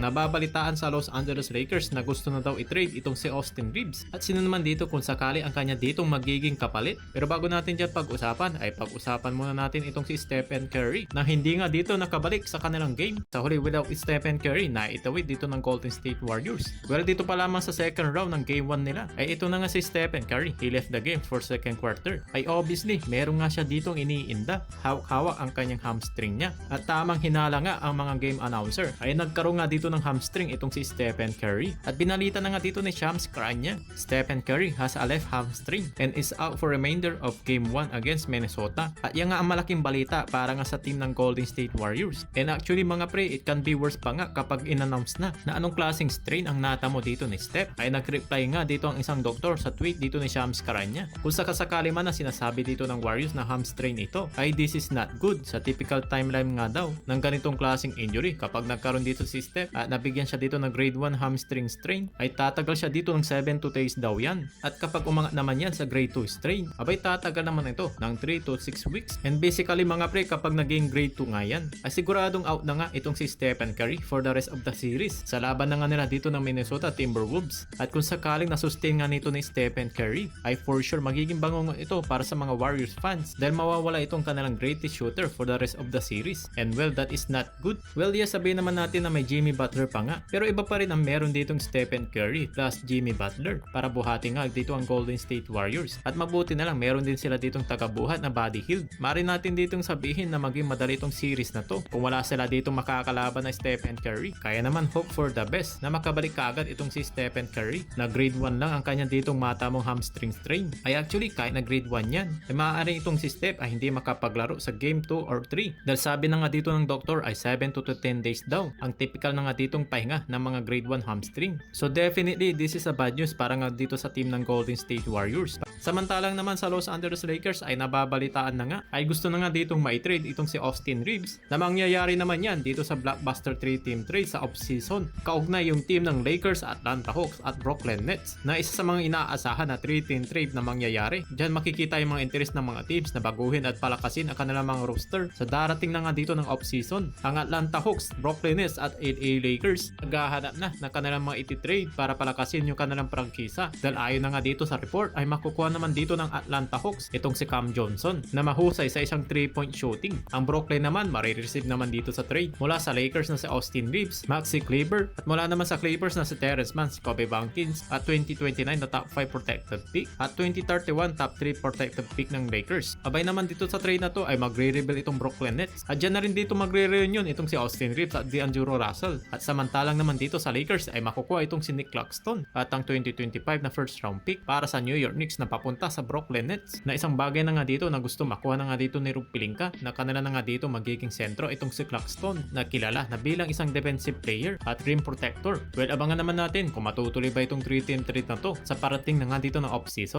nababalitaan sa Los Angeles Lakers na gusto na daw i-trade itong si Austin Reeves. At sino naman dito kung sakali ang kanya ditong magiging kapalit. Pero bago natin dyan pag-usapan ay pag-usapan muna natin itong si Stephen Curry na hindi nga dito nakabalik sa kanilang game. Sa huli without Stephen Curry na itawid dito ng Golden State Warriors. Well, dito pa lamang sa second round ng game 1 nila ay ito na nga si Stephen Curry. He left the game for second quarter. Ay obviously meron nga siya ditong iniinda. Hawak-hawak ang kanyang hamstring niya. At tamang hinala nga ang mga game announcer ay nagkaroon nga dito ng hamstring itong si Stephen Curry. At binalita na nga dito ni Shams Charania, Stephen Curry has a left hamstring and is out for remainder of game 1 against Minnesota. At yan nga ang malaking balita para nga sa team ng Golden State Warriors. And actually mga pre, it can be worse pa nga kapag in-announce na anong klaseng strain ang natamo dito ni Steph. Ay nag-reply nga dito ang isang doktor sa tweet dito ni Shams Charania. Kung sakasakali man na sinasabi dito ng Warriors na hamstring ito ay this is not good sa typical timeline nga daw ng ganitong klaseng injury. Kapag nagkaroon dito si Steph at nabigyan siya dito ng grade 1 hamstring strain ay tatagal siya dito ng 7 to 2 days daw yan. At kapag umangat naman yan sa grade 2 strain abay tatagal naman ito ng 3 to 6 weeks. And basically mga pre, kapag naging grade 2 nga yan ay siguradong out na nga itong si Stephen Curry for the rest of the series sa laban na nga nila dito ng Minnesota Timberwolves. At kung sakaling nasustain nga nito ni Stephen Curry ay for sure magiging bangungot ito para sa mga Warriors fans dahil mawawala itong kanilang greatest shooter for the rest of the series. And well, that is not good. Well, yes, sabihin naman natin na may Jimmy Butler pa nga. Pero iba pa rin ang meron ditong Stephen Curry plus Jimmy Butler para buhati nga dito ang Golden State Warriors. At mabuti na lang meron din sila ditong tagabuhat na Buddy Hield. Mari natin ditong sabihin na maging madali itong series na to kung wala sila ditong makakalaban na Stephen Curry. Kaya naman hope for the best na makabalik kaagad itong si Stephen Curry na grade 1 lang ang kanya ditong matamong hamstring strain. Ay actually kahit na grade 1 yan ay maaaring itong si Steph ay hindi makapaglaro sa game 2 or 3 dahil sabi na nga dito ng doktor ay 7 to 10 days daw ang typical na nga ditong pahinga ng mga grade 1 hamstring. So definitely this is a bad news para nga dito sa team ng Golden State Warriors. Samantalang naman sa Los Angeles Lakers ay nababalitaan na nga ay gusto na nga ditong maitrade itong si Austin Reeves na mangyayari naman yan dito sa blockbuster 3-team trade sa offseason. Kaugnay yung team ng Lakers, Atlanta Hawks at Brooklyn Nets na isa sa mga inaasahan na 3-team trade na mangyayari. Diyan makikita yung mga interest ng mga teams na baguhin at palakasin ang kanilang mga roster sa darating na nga dito ng offseason. Ang Atlanta Hawks, Brooklyn Nets at LA Lakers naghahanap na kanilang mga iti-trade para palakasin yung kanilang prangkisa dahil ayon na nga dito sa report ay makukuha naman dito ng Atlanta Hawks itong si Cam Johnson na mahusay sa isang 3-point shooting. Ang Brooklyn naman marireceive naman dito sa trade mula sa Lakers na si Austin Reeves, Maxi Kleber at mula naman sa Clippers na si Terrence Mann, si Kobe Bankins at 2029 na top 5 protected pick at 2031 top 3 protected pick ng Lakers. Abay naman dito sa trade na to ay magre-rebuild itong Brooklyn Nets at dyan na rin dito magre-reunion itong si Austin Reeves at D'Angelo Russell at samantalang naman dito sa Lakers ay makukuha itong si Nick Claxton at ang 2025 na first round pick para sa New York Knicks na papunta sa Brooklyn Nets na isang bagay na nga dito na gusto makuha na nga dito ni Rob Pelinka na kanila na nga dito magiging sentro itong si Claxton na kilala na bilang isang defensive player at rim protector. Well, abangan naman natin kung matutuloy ba itong 3-team trade na to sa parating na nga dito ng offseason.